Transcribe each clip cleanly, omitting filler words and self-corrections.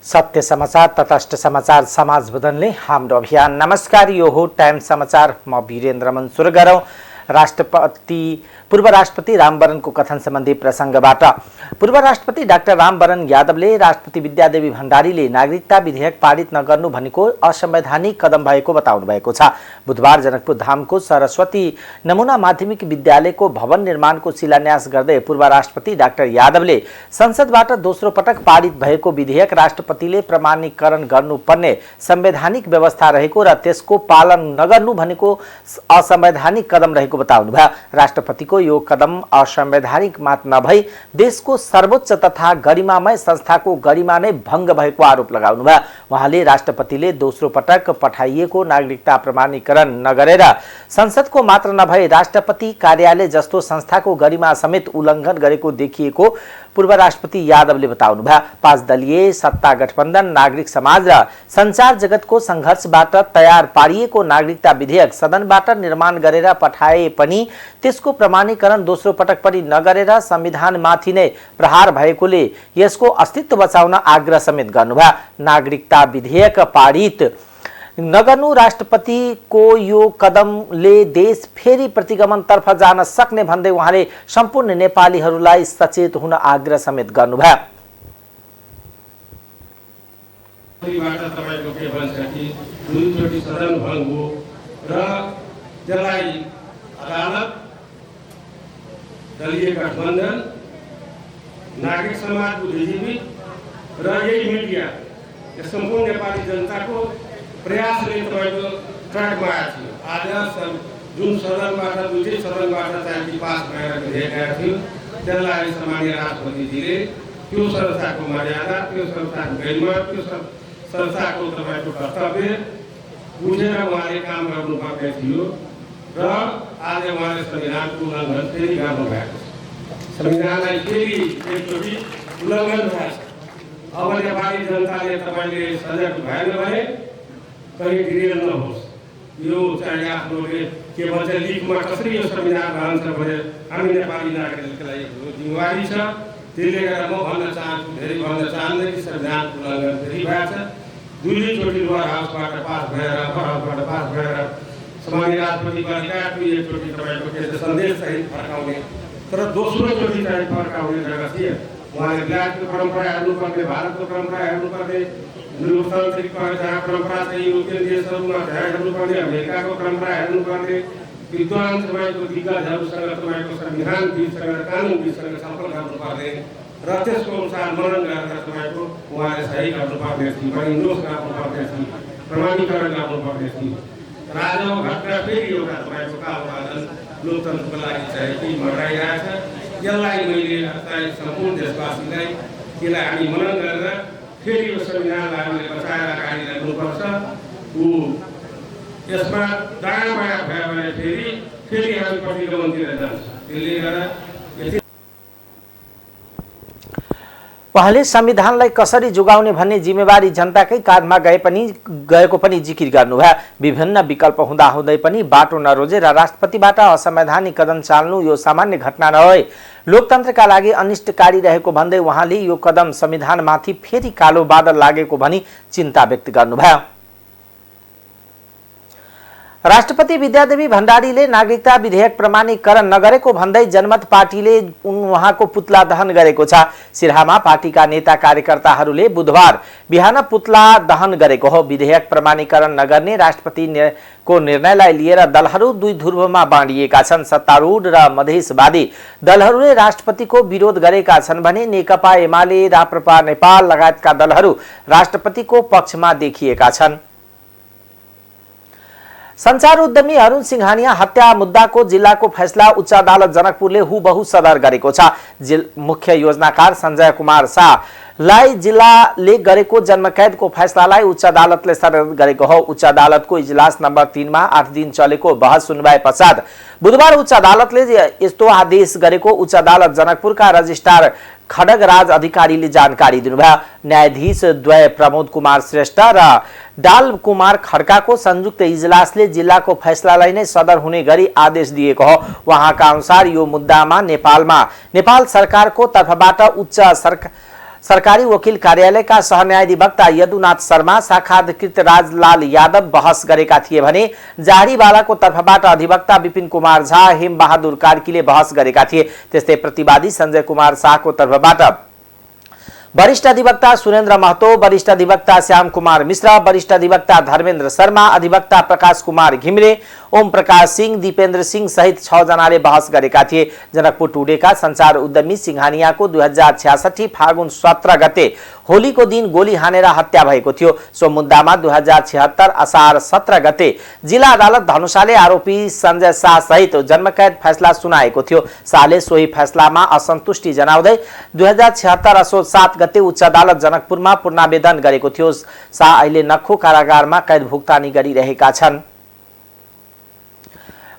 सत्य समाचार तटस्थ समाचार समाज बदल्ने हाम्रो अभियान। नमस्कार, यो हो टाइम समाचार। म वीरेन्द्र मन सुरु गरौं पूर्व राष्ट्रपति रामवरणको कथन सम्बन्धी प्रसंगबाट। पूर्व राष्ट्रपति डाक्टर रामवरण यादवले राष्ट्रपति विद्यादेवी भण्डारीले नागरिकता विधेयक पारित नगर्नु भनेको असंवैधानिक कदम भएको बताउनु भएको छ। बुधबार जनकपुर धामको सरस्वती नमुना माध्यमिक विद्यालयको भवन निर्माणको शिलान्यास गर्दै पूर्व राष्ट्रपति डाक्टर यादवले संसदबाट दोस्रो पटक पारित भएको विधेयक राष्ट्रपतिले प्रमाणीकरण गर्नुपर्ने संवैधानिक व्यवस्था रहेको र त्यसको पालन नगर्नु भनेको असंवैधानिक कदम रहेको बताउनुभयो। राष्ट्रपतिको यो कदम असंवैधानिक मात्र नभई देशको सर्वोच्च तथा गरिमामय संस्थाको गरिमा नै भंग भएको आरोप लगाउनुभयो। उहाँले राष्ट्रपतिले दोस्रो पटक पठाइएको नागरिकता प्रमाणीकरण नगरेर संसदको मात्र नभई राष्ट्रपति कार्यालय जस्तो संस्थाको गरिमा समेत उल्लङ्घन गरेको देखिएको पूर्व राष्ट्रपति यादवले बताउनुभयो। 5 दलीय सत्ता गठबन्धन नागरिक समाज र संचार जगतको संघर्षबाट तयार पारिएको नागरिकता विधेयक सदनबाट निर्माण गरेर पठाए पनि त्यसको प्रमाणीकरण दोस्रो पटक पनि नगरेर संविधानमाथि नै प्रहार भएकोले यसको अस्तित्व बचाउन आग्रह समेत गर्नुभयो। नागरिकता विधेयक पारित नगर्नु राष्ट्रपतिको यो कदमले देश फेरि प्रतिगमनतर्फ जान सक्ने भन्दै उहाँले सम्पूर्ण नेपालीहरूलाई सचेत हुन आग्रह समेत गर्नुभयो। दलीय गठबन्धन नागरिक समाज बुद्धिजीवी र यही मिडिया सम्पूर्ण नेपाली जनताको प्रयासले तपाईँको ट्र्याकमा आएको थियो। आज जुन सदनबाट दुईटै सदनबाट चाहिँ पास भएर गएको थियो त्यसलाई सामान्य राष्ट्रपतिजीले त्यो संस्थाको मर्यादा, त्यो संस्थाको गरिमा, त्यो संस्थाको तपाईँको कर्तव्य बुझेर उहाँले काम गर्नुपर्ने थियो र आज उहाँले संविधानको उल्लङ्घन फेरि गर्नुभएको छ। संविधानलाई फेरि एकचोटि उल्लङ्घन भएको छ। अब नेपाली जनताले तपाईँले सजग भएन भने कहीँ गिरेर नहोस्। यो चाहिँ आफ्नोले के भन्छ लिखमा कसरी यो संविधान रहन्छ भने हामी नेपाली नागरिकलाई जिम्मेवारी छ। त्यसले गर्दा म भन्न चाहन्छु, धेरै भन्न चाहन्न कि संविधानको उल्लङ्घन फेरि भएको छ। दुईचोटि लोअर हाउसबाट पास भएर अप्पर हाउसबाट पास भएर सामान्य राष्ट्रपति बनेको एकचोटि तपाईँको के सन्देश सहित फर्काउने, तर दोस्रोचोटि चाहिँ फर्काउने जग्गा थिएन। उहाँले ब्ल्याकको परम्परा हेर्नुपर्ने, भारतको परम्परा हेर्नुपर्ने, लोकतान्त्रिक परम्परा चाहिँ युरोपियन देशहरूमा हेर्नुपर्ने, अमेरिकाको परम्परा हेर्नुपर्ने, विद्वान तपाईँको दिग्गजहरूसँग तपाईँको संविधानविदसँग र कानुनविदसँग छलफल गर्नुपर्ने र त्यसको अनुसार मनन गरेर तपाईँको उहाँले सही गर्नुपर्ने थियो, परिणोष गर्नुपर्ने थियो, प्रमाणीकरण गर्नुपर्ने थियो। राजको घटना फेरि एउटा तपाईँको कालबादन लोकतन्त्रको लागि चाहिँ के मनाइरहेछ। यसलाई मैले चाहिँ सम्पूर्ण देशवासीलाई यसलाई हामी मनन गरेर फेरि यो संविधानलाई हामीले बचाएर अगाडि लानुपर्छ। यसमा दायाँ बायाँ भयो भने फेरि हामी प्रतिगमनतिर जान्छ। त्यसले गर्दा उहाँले संविधानलाई कसरी जोगाउने भन्ने जिम्मेवारी जनताकै काँधमा गएको पनि जिकिर गर्नुभयो। विभिन्न विकल्प हुँदाहुँदै पनि बाटो नरोजेर राष्ट्रपतिबाट असंवैधानिक कदम चाल्नु यो सामान्य घटना नभई लोकतन्त्रका लागि अनिष्टकारी रहेको भन्दै उहाँले यो कदम संविधानमाथि फेरि कालो बादल लागेको भनी चिन्ता व्यक्त गर्नुभयो। राष्ट्रपति विद्यादेवी भण्डारीले नागरिकता विधेयक प्रमाणीकरण नगरेको भन्दै जनमत पार्टीले उहाँको पुतला दहन गरेको छ। सिरहामा पार्टीका नेता कार्यकर्ताहरूले बुधबार बिहान पुतला दहन गरेको हो। विधेयक प्रमाणीकरण नगर्ने राष्ट्रपतिको निर्णयलाई लिएर दलहरू दुई ध्रुवमा बाँडिएका छन्। सत्तारूढ र मधेसवादी दलहरूले राष्ट्रपतिको विरोध गरेका छन् भने नेकपा एमाले, राप्रपा नेपाल लगायतका दलहरू राष्ट्रपतिको पक्षमा देखिएका छन्। संचार उद्यमी अरुण सिंघानिया हत्या मुद्दाको जिल्लाको फैसला उच्च अदालत जनकपुरले हुबहु सदर गरेको छ। मुख्य योजनाकार सञ्जय कुमार शाहलाई जिल्लाले गरेको जन्मकैदको फैसलालाई उच्च अदालतले सदर गरेको हो। उच्च अदालतको इजलास नम्बर 3 मा 8 दिन चलेको बहस सुनवाई पश्चात बुधबार उच्च अदालतले यस्तो आदेश गरेको उच्च अदालत जनकपुरका रजिस्ट्रार खडगराज अधिकारीले जानकारी दिनुभयो। न्यायाधीश द्वय प्रमोद कुमार श्रेष्ठ र डाल कुमार खड्काको संयुक्त इजलासले जिल्लाको फैसलालाई नै सदर हुने गरी आदेश दिएको हो। उहाँका अनुसार यो मुद्दामा नेपाल सरकारको तर्फबाट उच्च सरकारी वकिल कार्यालयका सहन्यायाधिवक्ता यदुनाथ शर्मा, शाखाधिकृत राजलाल यादव बहस गरेका थिए भने जाडीवालाको तर्फबाट अधिवक्ता विपिन कुमार झा, हेमबहादुर कार्कीले बहस गरेका थिए। त्यस्तै प्रतिवादी सञ्जय कुमार शाहको तर्फबाट वरिष्ठ अधिवक्ता सुरेन्द्र महतो, वरिष्ठ अधिवक्ता श्याम कुमार मिश्र, वरिष्ठ अधिवक्ता धर्मेन्द्र शर्मा, अधिवक्ता प्रकाश कुमार घिमिरे, ओम प्रकाश सिंह, दीपेन्द्र सिंह सहित 6 जनाले बहस गरेका थिए। जनकपुर टुडेका सञ्चार उद्यमी सिंघानियाको 2066 फागुन 17 गते होलीको दिन गोली हानेर हत्या भएको थियो। सो मुद्दामा 2076 असार 17 गते जिल्ला अदालत धनुषाले आरोपी सञ्जय शाह सहित जन्मकैद फैसला सुनाएको थियो। शाहले सोही फैसलामा असन्तुष्टि जनाउँदै 2076 असोज 7 गते उच्च अदालत जनकपुरमा पुनरावेदन गरेको थियो। शाह अहिले नक्खु कारागारमा कैद भुक्तानी गरिरहेका छन्।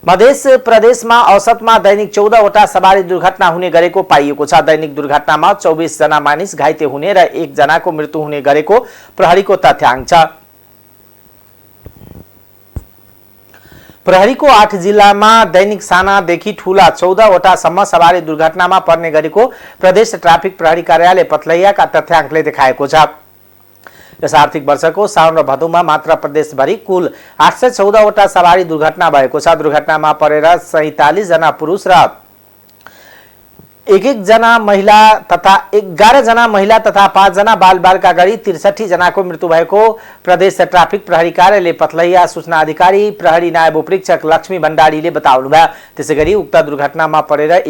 मध्य प्रदेशमा औसतमा दैनिक 14 वटा सवारी दुर्घटना हुने गरेको पाइएको छ। दैनिक दुर्घटनामा 24 जना मानिस घाइते हुने र 1 जनाको मृत्यु हुने गरेको प्रहरीको तथ्याङ्क छ। प्रहरीको 8 जिल्लामा दैनिक सानादेखि ठूला 14 वटासम्म सवारी दुर्घटनामा पर्ने गरेको प्रदेश ट्राफिक प्रहरी कार्यालय पथलैयाका तथ्याङ्कले देखाएको छ। यस आर्थिक वर्षको साउन र भदौमा मात्र प्रदेशभरि कुल 814 वटा सवारी दुर्घटना भएको छ। दुर्घटनामा परेर 47 जना पुरुष र 11 जना महिला तथा 5 जना बालबालिका गरी 63 जनाको मृत्यु भएको प्रदेश ट्राफिक प्रहरी कार्यालय पथलैया सूचना अधिकारी प्रहरी नायब उपरीक्षक लक्ष्मी भण्डारीले बताउनुभयो। त्यसैगरी उक्त दुर्घटनामा परेर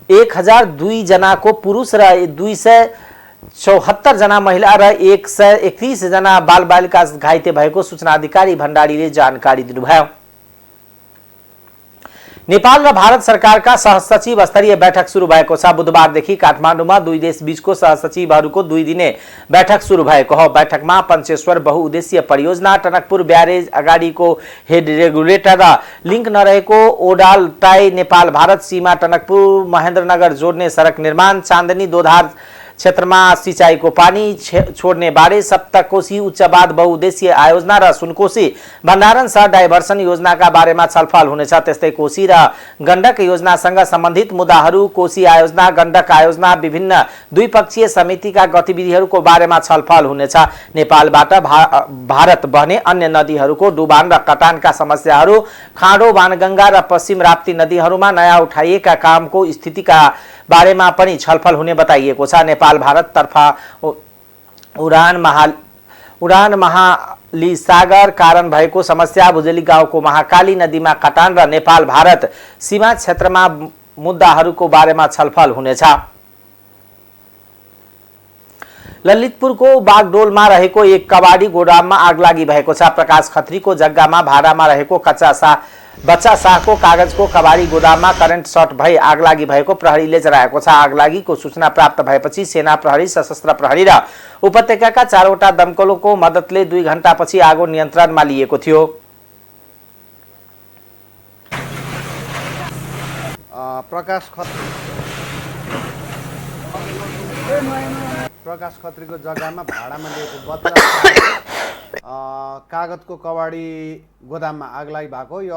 1002 जनाको पुरुष र 274 जना महिला र 131 जना बालबालिका घाइते भएको सूचना अधिकारी भण्डारीले जानकारी दिनुभयो। नेपाल र भारत सरकारका सहसचिव स्तरीय बैठक सुरु भएको छ। बुधबारदेखि काठमाडौँमा दुई देश बीचको सहसचिवहरूको 2 दिने बैठक सुरु भएको हो। बैठकमा पञ्चेश्वर बहुउद्देश्य परियोजना, टनकपुर ब्यारेज अगाडिको हेड रेगुलेटर र लिङ्क नरहेको ओडाल टाई नेपाल भारत सीमा टनकपुर महेन्द्रनगर जोड्ने सडक निर्माण, चाँदनी दोधार क्षेत्रमा सिंचाईको पानी छोड्ने बारे, सप्तकोशी उच्चबाद बहुउद्देश्य आयोजना र सुनकोशी भण्डारण सह डाइभर्सन योजनाका बारेमा छलफल हुनेछ। त्यस्तै कोशी र गण्डक योजनासँग सम्बन्धित मुद्दाहरू, कोशी आयोजना, गण्डक आयोजना, विभिन्न द्विपक्षीय समितिका गतिविधिहरूको बारेमा छलफल हुनेछ। नेपालबाट भारत बहने अन्य नदीहरूको डुबान र कटानका समस्याहरू, खाँडो बाणगङ्गा र पश्चिम राप्ती नदीहरूमा नयाँ उठाइएका कामको स्थितिका बारेमा पनि छलफल हुने बताइएको छ। नेपाल भारत तर्फ उडान महालिसागर कारण भएको समस्या, भुजेली गाउँको महाकाली नदीमा कटान र नेपाल भारत सीमा क्षेत्रमा मुद्दाहरूको बारेमा छलफल हुनेछ। ललितपुरको बागडोलमा रहेको एक कबाडी गोदाममा आगलागी भएको छ। प्रकाश खत्रीको जग्गामा भाडामा रहेको बच्चा शाहको कागजको कबाडी गोदाममा करेन्ट सर्ट भई आगलागी भएको प्रहरीले जनाएको छ। आगलागीको सूचना प्राप्त भएपछि सेना प्रहरी, सशस्त्र प्रहरी र उपत्यकाका 4 वटा दमकलको मद्दतले 2 घण्टापछि आगो नियन्त्रणमा लिएको थियो। प्रकाश खत्रीको जग्गामा भाडामा लिएको बच्चा कागजको कबाडी गोदाममा आगलागी भएको। यो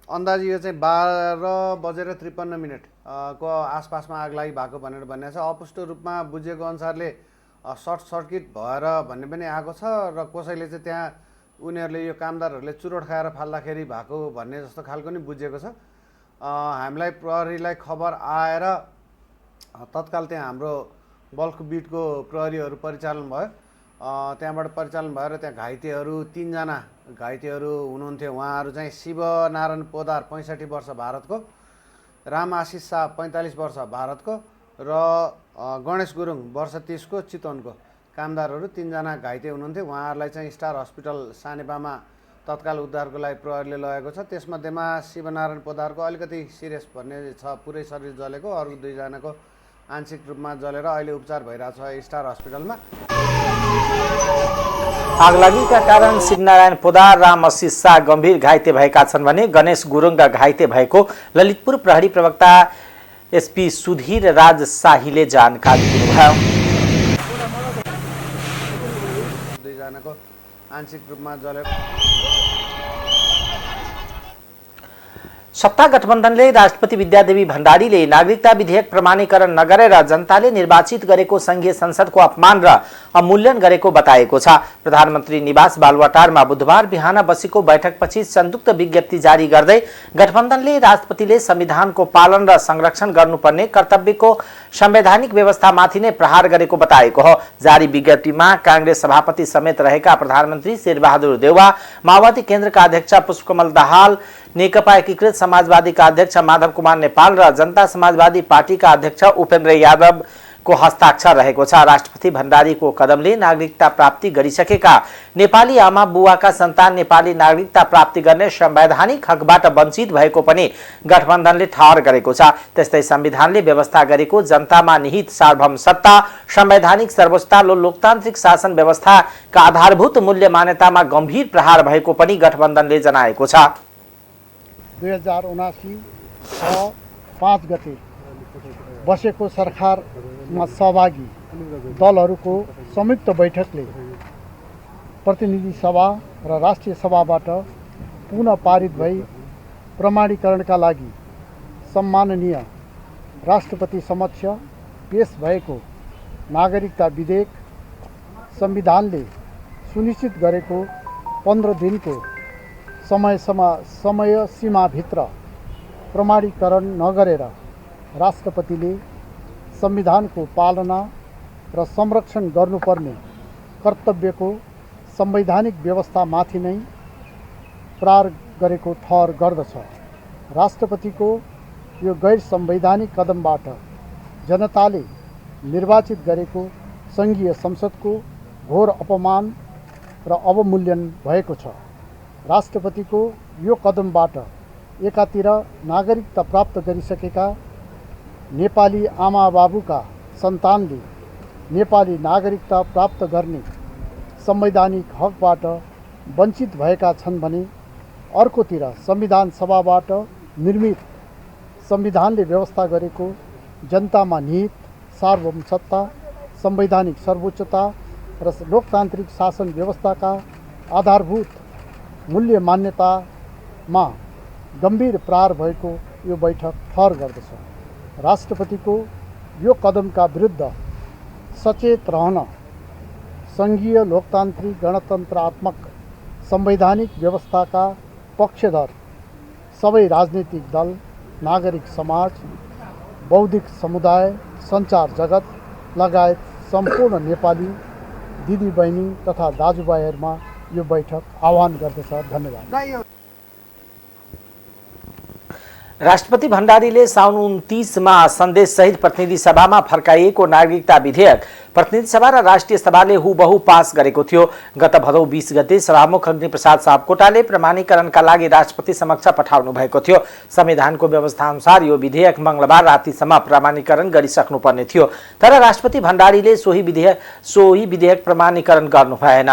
अन्दाजी यो चाहिँ 12:53 को आसपासमा आगलागी भएको भनेर भनिएको छ। अपुष्ट रूपमा बुझेको अनुसारले सर्ट सर्किट भएर भन्ने पनि आएको छ र कसैले चाहिँ त्यहाँ उनीहरूले यो कामदारहरूले चुरोट खाएर फाल्दाखेरि भएको भन्ने जस्तो खालको नि बुझेको छ। हामीलाई प्रहरीलाई खबर आएर तत्काल त्यहाँ हाम्रो बल्क बिटको प्रहरीहरू परिचालन भयो। त्यहाँबाट परिचालन भएर त्यहाँ घाइतेहरू 3 जना घाइतेहरू हुनुहुन्थ्यो। उहाँहरू चाहिँ शिवनारायण पोदार 65 वर्ष भारतको, राम आशिष शाह 45 वर्ष भारतको र गणेश गुरुङ वर्ष 30 को चितवनको कामदारहरू 3 जना घाइते हुनुहुन्थ्यो। उहाँहरूलाई चाहिँ स्टार हस्पिटल सानेपामा तत्काल उद्धारको लागि प्रहरीले लगेको छ। त्यसमध्येमा शिवनारायण पोदारको अलिकति सिरियस भन्ने छ, पुरै शरीर जलेको, अरू 2 जनाको आंशिक रूपमा जलेर अहिले उपचार भइरहेछ स्टार हस्पिटलमा। आगलागीका कारण शिवनारायण पोदार, राम आशिष शाह गम्भीर घाइते भएका छन् भने गणेश गुरुङका घाइते भएको ललितपुर प्रहरी प्रवक्ता एसपी सुधीर राज शाहीले जानकारी दिनुभयो। 2 जनाको आंशिक रूपमा जलेको। सत्ता गठबन्धनले राष्ट्रपति विद्यादेवी भण्डारीले नागरिकता विधेयक प्रमाणीकरण नगरेर जनताले निर्वाचित गरेको संघीय संसदको अपमान र अवमूल्यन गरेको बताएको छ। प्रधानमन्त्री निवास बालुवाटारमा बुधबार बिहान बसेको बैठकपछि संयुक्त विज्ञप्ति जारी गर्दै गठबन्धनले राष्ट्रपतिले संविधानको पालन र संरक्षण गर्नुपर्ने कर्तव्यको संवैधानिक व्यवस्थामाथि नै प्रहार गरेको बताएको हो। जारी विज्ञप्तिमा कांग्रेस सभापति समेत रहेका प्रधानमन्त्री शेरबहादुर देउवा, माओवादी केन्द्रका अध्यक्ष पुष्पकमल दाहाल, नेकपा एकीकृत समाजवादीका अध्यक्ष माधव कुमार नेपाल र जनता समाजवादी पार्टीका अध्यक्ष उपेन्द्र यादवको हस्ताक्षर रहेको छ। राष्ट्रपति भण्डारीको कदमले नागरिकता प्राप्ति गरिसकेका नेपाली आमा बुवाका सन्तान नेपाली नागरिकता प्राप्ति गर्ने संवैधानिक हकबाट वञ्चित भएको पनि गठबन्धनले ठहर गरेको छ। त्यस्तै संविधानले व्यवस्था गरेको जनतामा निहित सार्वभौम सत्ता, संवैधानिक सर्वोच्चता र लोकतान्त्रिक शासन व्यवस्थाका आधारभूत मूल्य मान्यतामा गम्भीर प्रहार भएको पनि गठबन्धनले जनाएको छ। 2079 5 गते बसेको सरकारमा सहभागी दलहरूको संयुक्त बैठकले प्रतिनिधि सभा र राष्ट्रिय सभाबाट पुनः पारित भई प्रमाणीकरणका लागि सम्माननीय राष्ट्रपति समक्ष पेश भएको नागरिकता विधेयक संविधानले सुनिश्चित गरेको 15 दिनको समय सीमाभित्र प्रमाणीकरण नगरेर राष्ट्रपतिले संविधानको पालना र संरक्षण गर्नुपर्ने कर्तव्यको संवैधानिक व्यवस्थामाथि नै प्रहार गरेको ठहर गर्दछ। राष्ट्रपतिको यो गैर संवैधानिक कदमबाट जनताले निर्वाचित गरेको संघीय संसदको घोर अपमान र अवमूल्यन भएको छ। राष्ट्रपतिको यो कदमबाट एकातिर नागरिकता प्राप्त गरिसकेका नेपाली आमा बाबुका सन्तानले नेपाली नागरिकता प्राप्त गर्ने संवैधानिक हकबाट वञ्चित भएका छन् भने अर्कोतिर संविधान सभाबाट निर्मित संविधानले व्यवस्था गरेको जनतामा निहित सार्वभौम सत्ता, संवैधानिक सर्वोच्चता र लोकतान्त्रिक शासन व्यवस्थाका आधारभूत मूल्य मान्यतामा गम्भीर प्रहार भएको यो बैठक ठहर गर्दछ। राष्ट्रपतिको यो कदमका विरुद्ध सचेत रहन संघीय लोकतान्त्रिक गणतन्त्रात्मक संवैधानिक व्यवस्थाका पक्षधर सबै राजनीतिक दल, नागरिक समाज, बौद्धिक समुदाय, सञ्चार जगत लगायत सम्पूर्ण नेपाली दिदीबहिनी तथा दाजुभाइहरूमा यो बैठक आह्वान गर्दछ। धन्यवाद। राष्ट्रपति भण्डारीले साउन 29 मा सन्देश सहित प्रतिनिधि सभामा फर्काइएको नागरिकता विधेयक प्रतिनिधि सभा र राष्ट्रिय सभाले हुबहु पास गरेको थियो। गत भदौ 20 गते सभामुख अग्निप्रसाद सापकोटाले प्रमाणीकरणका लागि राष्ट्रपति समक्ष पठाउनु भएको थियो। संविधानको व्यवस्था अनुसार यो विधेयक मंगलबार रातिसम्म प्रमाणीकरण गरिसक्नुपर्ने थियो, तर राष्ट्रपति भण्डारीले सोही विधेयक प्रमाणीकरण गर्नु भएन।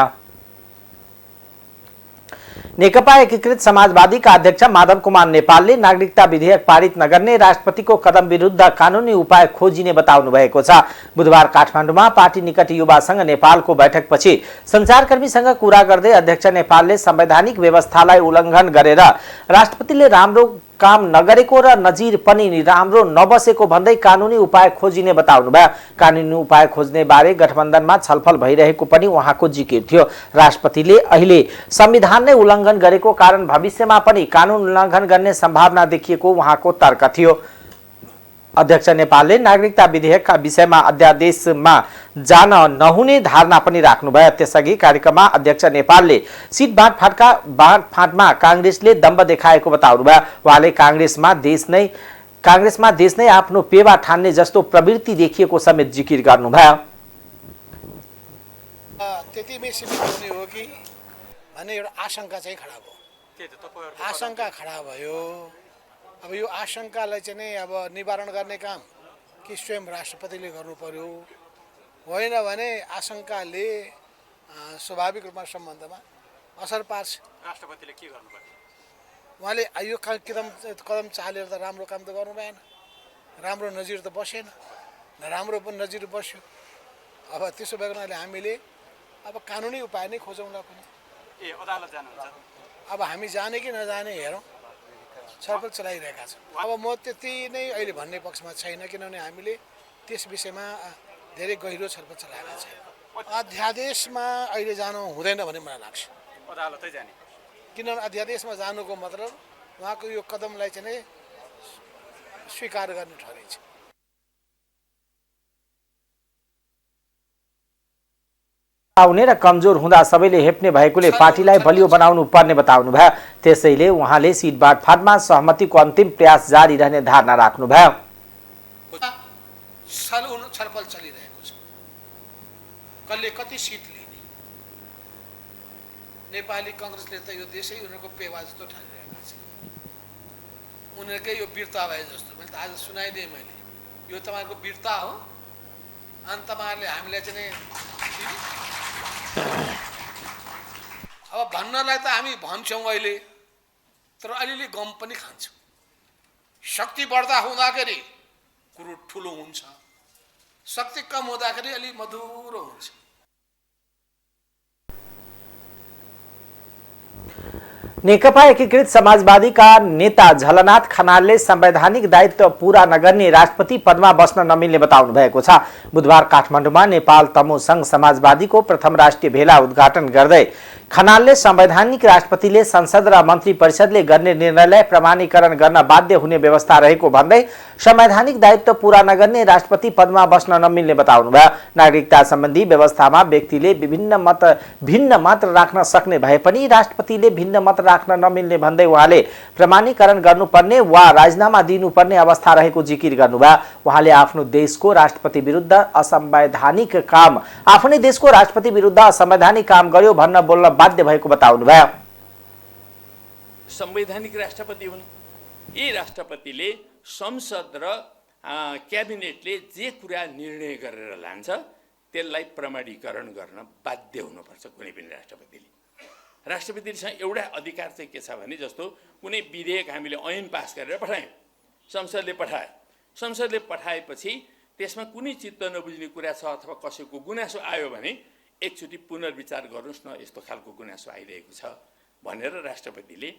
नेकपा एकीकृत समाजवादीका अध्यक्ष माधव कुमार नेपालले नागरिकता विधेयक पारित नगर्ने राष्ट्रपतिको कदम विरुद्ध कानुनी उपाय खोजिने बताउनु भएको छ। बुधबार काठमाडौँमा पार्टी निकट युवासँग नेपालको बैठकपछि सञ्चारकर्मीसँग कुरा गर्दै अध्यक्ष नेपालले संवैधानिक व्यवस्थालाई उल्लङ्घन गरेर राष्ट्रपतिले राम्रो काम नगरेको र नजिर पनि राम्रो नबसेको भन्दै कानुनी उपाय खोजिने बताउनु भयो। कानुनी उपाय खोज्ने बारे गठबन्धनमा छलफल भइरहेको पनि उहाँको जिकिर थियो। राष्ट्रपतिले अहिले संविधान नै उल्लङ्घन गरेको कारण भविष्यमा पनि कानुन उल्लङ्घन गर्ने सम्भावना देखिएको उहाँको तर्क थियो। अध्यक्ष नेपालले नागरिकता विधेयकका विषयमा अध्यादेशमा जान नहुने धारणा पनि राख्नुभयो। त्यसअघि कार्यक्रममा अध्यक्ष नेपालले सिट बाँडफाँटमा कांग्रेसले दम्ब देखाएको बताउनुभयो। उहाँले कांग्रेसमा देश नै आफ्नो पेवा ठान्ने जस्तो प्रवृत्ति देखिएको समेत जिकिर गर्नुभयो। त्यतिमै सीमित हुने हो कि भन्ने एउटा आशंका चाहिँ खडा भयो। आशंका खडा भयो। अब यो आशंकालाई चाहिँ नै अब निवारण गर्ने काम कि स्वयं राष्ट्रपतिले गर्नु पर्यो, होइन भने आशंकाले स्वाभाविक रूपमा सम्बन्धमा असर पार्छ। राष्ट्रपतिले के गर्नुपर्छ? उहाँले यो कदम चालेर त राम्रो काम त गर्नु भएन, राम्रो नजिर त बसेन, नराम्रो पनि नजिर बस्यो। अब त्यसो भएको हुनाले हामीले अब कानुनी उपाय नै खोजौँला पनि। अदालत जानुहुन्छ? अब हामी जाने कि नजाने हेरौँ। छलफल चलाइरहेका छौँ। अब म त्यति नै अहिले भन्ने पक्षमा छैन, किनभने हामीले त्यस विषयमा धेरै गहिरो छलफल चलाएका छैनौँ। अध्यादेशमा अहिले जानु हुँदैन भन्ने मलाई लाग्छ, अदालतै जाने। किनभने अध्यादेशमा जानुको मतलब उहाँको यो कदमलाई चाहिँ नै स्वीकार गर्ने ठहरिन्छ। आउने र कमजोर हुँदा सबैले हेप्ने भएकोले पार्टीलाई बलियो बनाउनु पर्ने बताउनु भयो। त्यसैले उहाँले सिट बाँडफाँडमा सहमतिको अन्तिम प्रयास जारी रहने धारणा राख्नु भयो। छलफल चलिरहेको छ, कसले कति सिट लिने। नेपाली कांग्रेसले त यो देशै उनीहरूको पेवा जस्तो ठानिरहेका छ, उनीहरूकै यो वीरता भए जस्तो। मैले त आज सुनाइदिएँ, मैले यो तपाईँहरूको वीरता हो अनि तपाईँहरूले हामीलाई चाहिँ अब भन्नलाई त हामी भन्छौँ अहिले, तर अलिअलि गम पनि खान्छौँ। शक्ति बढ्दा हुँदाखेरि कुरो ठुलो हुन्छ, शक्ति कम हुँदाखेरि अलि मधुरो हुन्छ। नेकपा एकीकृत समाजवादी का नेता झलनाथ खनालले संवैधानिक दायित्व पूरा नगर्ने राष्ट्रपति पदमा बस्न नमिल्ने बताउनु भएको छ। बुधबार काठमाडौँमा नेपाल तमु संघ समाजवादीको प्रथम राष्ट्रिय भेला उद्घाटन गर्दै खनालले संवैधानिक राष्ट्रपतिले संसद र मन्त्री परिषदले गर्ने निर्णयलाई प्रमाणीकरण गर्न बाध्य हुने व्यवस्था रहेको भन्दै संवैधानिक दायित्व पूरा नगर्ने राष्ट्रपति पदमा बस्न नमिल्ने बताउनु भयो। नागरिकता सम्बन्धी व्यवस्थामा व्यक्तिले भिन्न मत राख्न सक्ने भए पनि राष्ट्रपतिले भिन्न मत राख्न नमिल्ने भन्दै उहाँले प्रमाणीकरण गर्नुपर्ने वा राजीनामा दिनुपर्ने अवस्था रहेको जिकिर गर्नुभयो। उहाँले आफ्नो देशको राष्ट्रपति विरुद्ध असंवैधानिक काम आफ्नै देशको राष्ट्रपति विरुद्ध असंवैधानिक काम गर्यो भन्न बोल्न बाध्य भएको बताउनु भयो। संवैधानिक राष्ट्रपति हुन्, यी राष्ट्रपतिले संसद र क्याबिनेटले जे कुरा निर्णय गरेर लान्छ त्यसलाई प्रमाणीकरण गर्न बाध्य हुनुपर्छ कुनै पनि राष्ट्रपतिले। राष्ट्रपतिसँग एउटा अधिकार चाहिँ के छ भने, जस्तो कुनै विधेयक हामीले ऐन पास गरेर पठायौँ, संसदले पठायो, संसदले पठाएपछि त्यसमा कुनै चित्त नबुझ्ने कुरा छ अथवा कसैको गुनासो आयो भने एकचोटि पुनर्विचार गर्नुहोस् न, यस्तो खालको गुनासो आइरहेको छ भनेर राष्ट्रपतिले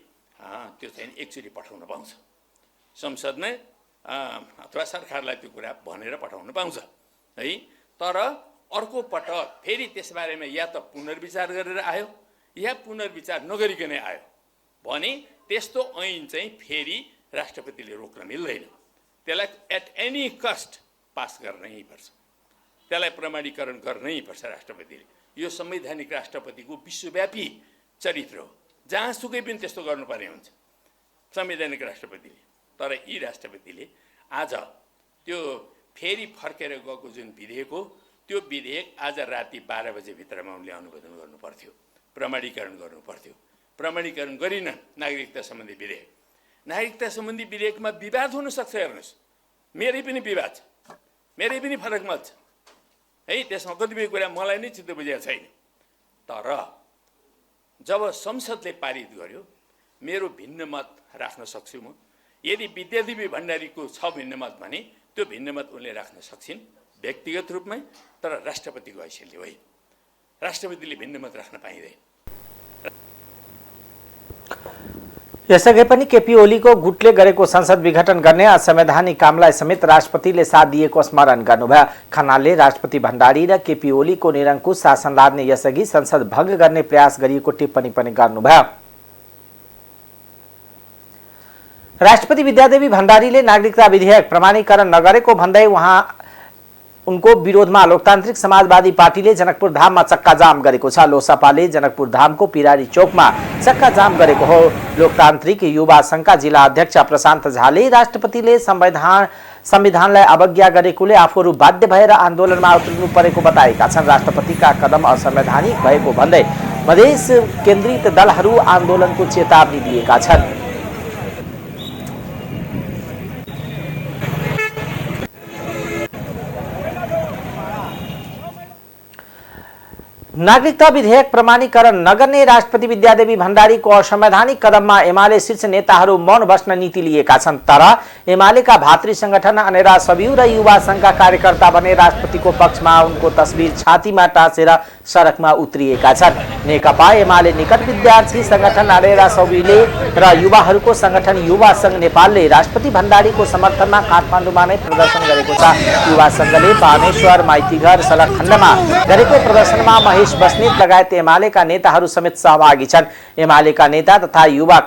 त्यो चाहिँ एकचोटि पठाउन पाउँछ। संसदमा अथवा सरकारलाई त्यो कुरा भनेर पठाउन पाउँछ है। तर अर्को पटक फेरि त्यसबारेमा या त पुनर्विचार गरेर आयो या पुनर्विचार नगरिकनै आयो भने त्यस्तो ऐन चाहिँ फेरि राष्ट्रपतिले रोक्न मिल्दैन। त्यसलाई एट एनी कस्ट पास गर्नै पर्छ, त्यसलाई प्रमाणीकरण गर्नै पर्छ राष्ट्रपतिले। यो संवैधानिक राष्ट्रपतिको विश्वव्यापी चरित्र हो, जहाँसुकै पनि त्यस्तो गर्नुपर्ने हुन्छ संवैधानिक राष्ट्रपतिले। तर यी राष्ट्रपतिले आज त्यो फेरि फर्केर गएको जुन विधेयक हो, त्यो विधेयक आज राति 12 बजेभित्रमा उनले अनुमोदन गर्नु पर्थ्यो, प्रमाणीकरण गर्नु पर्थ्यो। प्रमाणीकरण गरिन नागरिकता सम्बन्धी विधेयक। नागरिकता सम्बन्धी विधेयकमा विवाद हुन सक्छ, हेर्नुहोस्, मेरै पनि विवाद छ, मेरै पनि फरक मत छ है, त्यसमा कतिपय कुरा मलाई नै चित्त बुझेको छैन। तर जब संसदले पारित गर्यो, मेरो भिन्न मत राख्न सक्छु म। यदि विद्यादेवी भण्डारीको छ भिन्न मत भने त्यो भिन्न मत उनले राख्न सक्छिन् व्यक्तिगत रूपमै, तर राष्ट्रपतिको हैसियतले होइन। राष्ट्रपतिले भिन्न मत राख्न पाइँदैन। यसअघि पनि केपी ओलीको गुटले गरेको संसद विघटन गर्ने असंवैधानिक कामलाई समेत राष्ट्रपतिले साथ दिएको स्मरण गर्नुभयो। खनालले राष्ट्रपति भण्डारी र केपी ओलीको निरङ्कुश शासन लाद्ने यसअघि संसद भङ्ग गर्ने प्रयास गरिएको टिप्पणी पनि गर्नुभयो। राष्ट्रपति विद्यादेवी भण्डारीले नागरिकता विधेयक प्रमाणीकरण नगरेको भन्दै उनको विरोधमा लोकतान्त्रिक समाजवादी पार्टीले जनकपुर धाममा चक्का जाम गरेको छ। लोसपाले जनकपुर धामको पिरारी चोकमा चक्का जाम गरेको हो। लोकतान्त्रिक युवा संघका जिल्ला अध्यक्ष प्रशान्त झाले राष्ट्रपतिले संविधानलाई अवज्ञा गरेकोले आफूहरू बाध्य भएर आन्दोलनमा उत्रिनु परेको बताएका छन्। राष्ट्रपतिका कदम असंवैधानिक भएको भन्दै मधेस केन्द्रित दलहरू आन्दोलनको चेतावनी दिएका छन्। नागरिकता विधेयक प्रमाणीकरण नगर्ने राष्ट्रपति विद्यादेवी भण्डारीको असंवैधानिक कदममा एमाले शीर्ष नेताहरू मौन बस्न नीति लिएका छन्। तर एमालेका भातृ संगठन अनेरा सबिउ र युवा संघका कार्यकर्ता भने राष्ट्रपतिको पक्षमा उनको तस्बिर छातीमा टाँसेर सडकमा उत्रिएका छन्। नेकपा एमाले निकट विद्यार्थी संगठन अनेरा सबिउले र युवाहरूको संगठन युवा संघ नेपालले राष्ट्रपति भण्डारीको समर्थनमा काठमाडौँमा नै प्रदर्शन गरेको छ। युवा संघले बानेश्वर माइतीघर सडक खण्डमा गरेको प्रदर्शनमा महेश बस्नेत लगायत एमालेका नेताहरू समेत सहभागी छन्। एमालेका नेता तथा युवा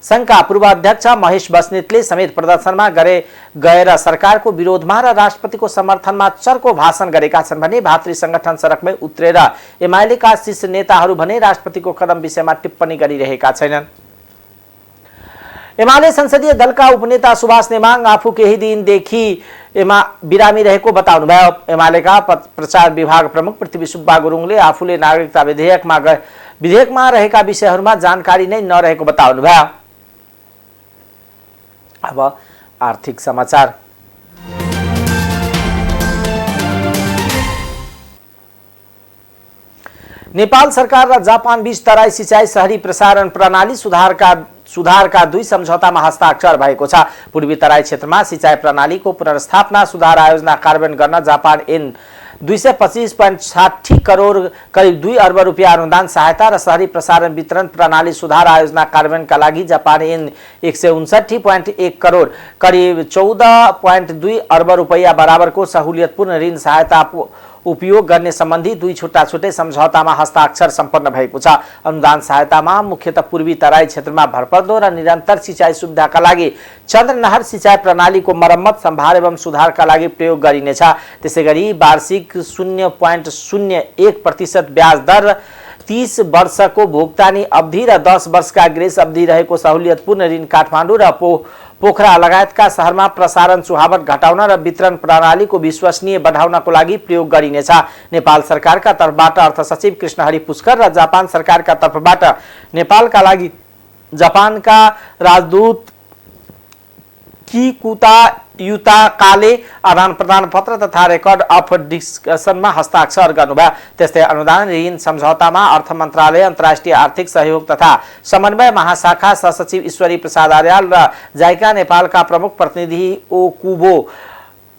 संघका पूर्व अध्यक्ष महेश बस्नेतले समेत प्रदर्शनमा गएर सरकारको विरोधमा र राष्ट्रपतिको समर्थनमा चर्को भाषण गरेका छन् भने भातृ संगठन सडकमै उत्रेर एमालेका शीर्ष नेताहरू भने राष्ट्रपतिको कदम विषयमा टिप्पणी गरिरहेका छैनन्। एमाले संसदीय दलका उपनेता सुभाष नेमाङ आफू केही दिनदेखि बिरामी रहेको बताउनुभयो। एमालेका प्रचार विभाग प्रमुख पृथ्वी सुब्बा गुरुङले आफूले नागरिकता विधेयकमा रहेका विषयहरूमा जानकारी नै नरहेको बताउनुभयो। अब आर्थिक समाचार। नेपाल सरकार र जापान बीच तराई सिंचाई शहरी प्रसारण प्रणाली सुधारका 2 सम्झौतामा हस्ताक्षर भएको छ। पूर्वी तराई क्षेत्रमा सिंचाई प्रणालीको पुनर्स्थापना सुधार आयोजना कार्यान्वयन गर्न जापान एन 225.60 करोड करिब 2 अर्ब रुपियाँ अनुदान सहायता र शहरी प्रसारण वितरण प्रणाली सुधार आयोजना कार्यान्वयनका लागि जापान एन 159.1 करोड करिब 14.2 अर्ब रुपियाँ बराबरको सहुलियतपूर्ण ऋण सहायता उपयोग गर्ने सम्बन्धी 2 छुट्टा-छुट्टै सम्झौतामा हस्ताक्षर सम्पन्न भएको छ। अनुदान सहायतामा मुख्यतः पूर्वी तराई क्षेत्रमा भरपर्दो र निरन्तर सिंचाई सुविधाका लागि चन्द्रनहर सिंचाई प्रणालीको मर्मत सम्भार एवं सुधारका लागि प्रयोग गरिनेछ। त्यसैगरी वार्षिक 0.01% ब्याज दर 30 वर्षको भुक्तानी अवधि र 10 वर्षका ग्रेस अवधि रहेको सहुलियतपूर्ण ऋण काठमाडौँ र पोखरा लगायतका शहरमा प्रसारण चुहावट घटाउन र वितरण प्रणालीको विश्वसनीय बढाउनको लागि प्रयोग गरिनेछ। नेपाल सरकारका तर्फबाट अर्थ सचिव कृष्णहरि पुष्कर र जापान सरकारका तर्फबाट नेपालका लागि जापानका राजदूत किकुता युताकाले आदान प्रदान पत्र तथा रेकर्ड अफ डिस्कसनमा हस्ताक्षर गर्नुभयो। त्यस्तै अनुदान ऋण सम्झौतामा अर्थ मन्त्रालय अन्तर्राष्ट्रिय आर्थिक सहयोग तथा समन्वय महाशाखा सहसचिव ईश्वरी प्रसाद आर्याल र जाइका नेपालका प्रमुख प्रतिनिधि ओकुबो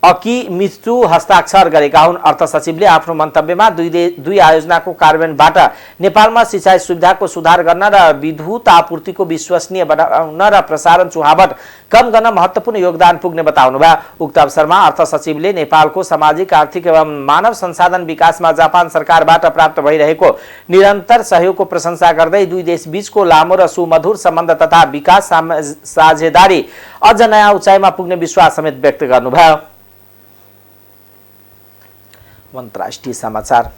अकिमित्सु हस्ताक्षर गरेका हुन्। अर्थ सचिवले आफ्नो मन्तव्यमा दुई आयोजनाको कार्यान्वयनबाट नेपालमा सिंचाई सुविधाको सुधार गर्न र विद्युत आपूर्तिको विश्वसनीय बनाउन र प्रसारण चुहावट कम गर्न महत्त्वपूर्ण योगदान पुग्ने बताउनुभयो। उक्त अवसरमा अर्थ सचिवले नेपालको सामाजिक आर्थिक एवं मानव संसाधन विकासमा जापान सरकारबाट प्राप्त भइरहेको निरन्तर सहयोगको प्रशंसा गर्दै दुई देश बीचको लामो र सुमधुर सम्बन्ध तथा विकास साझेदारी अझ नयाँ उचाइमा पुग्ने विश्वास समेत व्यक्त गर्नुभयो। अन्तर्राष्ट्रिय समाचार।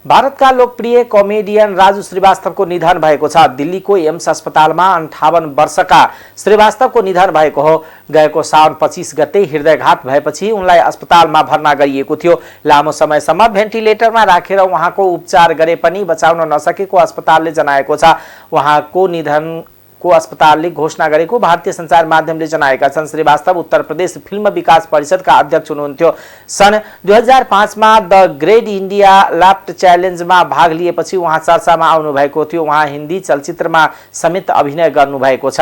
भारतका लोकप्रिय कमेडियन राजु श्रीवास्तवको निधन भएको छ। दिल्लीको एम्स अस्पतालमा 58 वर्षका श्रीवास्तवको निधन भएको हो। गएको साउन 25 गते हृदयघात भएपछि उनलाई अस्पतालमा भर्ना गरिएको थियो। लामो समयसम्म भेन्टिलेटरमा राखेर उहाँको उपचार गरे पनि बचाउन नसकेको अस्पतालले जनाएको छ। उहाँको निधन को अस्पतालले घोषणा गरेको भारतीय सञ्चार माध्यमले जनाएका छन्। श्रीवास्तव उत्तर प्रदेश फिल्म विकास परिषदका अध्यक्ष हुनुहुन्थ्यो। सन् 2005 मा द ग्रेट इन्डिया ल्याप्ट च्यालेन्जमा भाग लिएपछि उहाँ चर्चामा आउनु भएको थियो। उहाँ हिन्दी चलचित्रमा समेत अभिनय गर्नुभएको छ।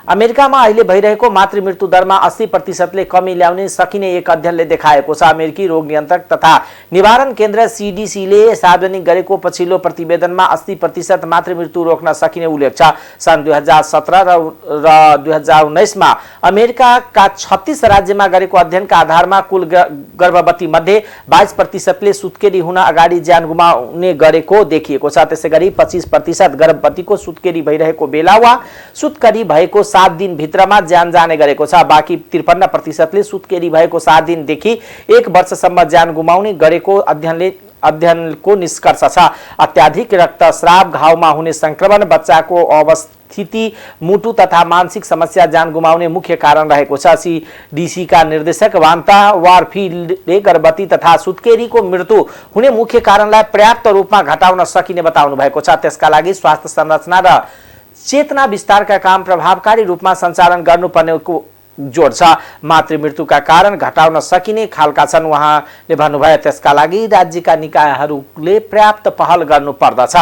अमेरिकामा अहिले भइरहेको मातृमृत्यु दरमा 80% कमी ल्याउन सकिने एक अध्ययनले देखाएको छ। अमेरिकी रोग नियन्त्रक तथा निवारण केन्द्र सीडीसीले सार्वजनिक गरेको पछिल्लो प्रतिवेदनमा 80% मातृमृत्यु रोक्न सकिने उल्लेख छ। सन् 2017 र 2019 मा अमेरिकाका 36 राज्यमा गरेको अध्ययनका आधारमा कुल गर्भवती मध्ये 22% सुत्केरी हुन अगाडि ज्यान गुमाउने गरेको देखिएको छ। त्यसैगरी 25% गर्भवतीको सुत्केरी भइरहेको बेला वा सुत्केरी भएको 7 दिन भित्रमा ज्यान जाने गरेको छ। बाँकी 53%ले सुत्केरी भएको 7 दिनदेखि 1 वर्षसम्म ज्यान गुमाउने गरेको अध्ययनको निष्कर्ष छ। अत्याधिक रक्तस्राव, घाउमा हुने संक्रमण, बच्चाको अवस्थिति, मुटु तथा मानसिक समस्या ज्यान गुमाउने मुख्य कारण रहेको छ। सीडीसी का निर्देशक वान्ता वारफिल्डले गर्भवती तथा सुत्केरीको मृत्यु हुने मुख्य कारणलाई पर्याप्त रूपमा घटाउन सकिने बताउनु भएको छ। त्यसका लागि स्वास्थ्य संरचना र चेतना विस्तारका काम प्रभावकारी रूपमा सञ्चालन गर्नुपर्नेको जोड छ। मातृमृत्युका कारण घटाउन सकिने खालका छन् उहाँले भन्नुभयो। त्यसका लागि राज्यका निकायहरूले पर्याप्त पहल गर्नुपर्दछ।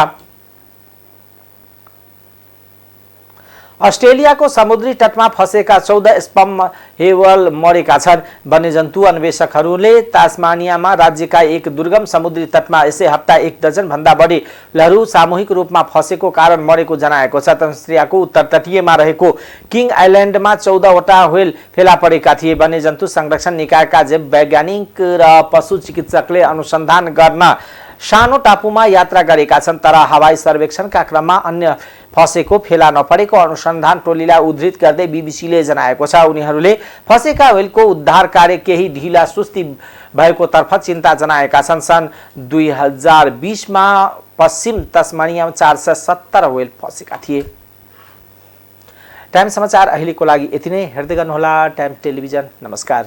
अस्ट्रेलियाको समुद्री तटमा फँसेका 14 स्पम हेवल मरेका छन्। वन्यजन्तु अन्वेषकहरूले तास्मानियामा राज्यका एक दुर्गम समुद्री तटमा यसै हप्ता 1 दर्जन भन्दा बढी लहरू सामूहिक रूपमा फँसेको कारण मरेको जनाएको छ। अस्ट्रेलियाको उत्तर तटीयमा रहेको किङ आइल्यान्डमा 14 वटा व्हेल फेला परेका थिए। वन्यजन्तु संरक्षण निकायका जैव वैज्ञानिक र पशु चिकित्सकले अनुसन्धान गर्न सानो टापुमा यात्रा गरेका छन्, तर हवाई सर्वेक्षणका क्रममा अन्य फँसेको फेला नपरेको अनुसन्धान टोलीलाई उद्धृत गर्दै बीबीसीले जनाएको छ। उनीहरूले फँसेका व्हेलको उद्धार कार्य केही ढिला सुस्ती भएको तर्फ चिन्ता जनाएका छन्। सन् 2020 मा पश्चिम तस्मानियामा 470 व्हेल फँसेका थिए। टाइम समाचार अहिलेको लागि यति नै। हेर्दै गर्नुहोला टाइम टेलिभिजन। नमस्कार।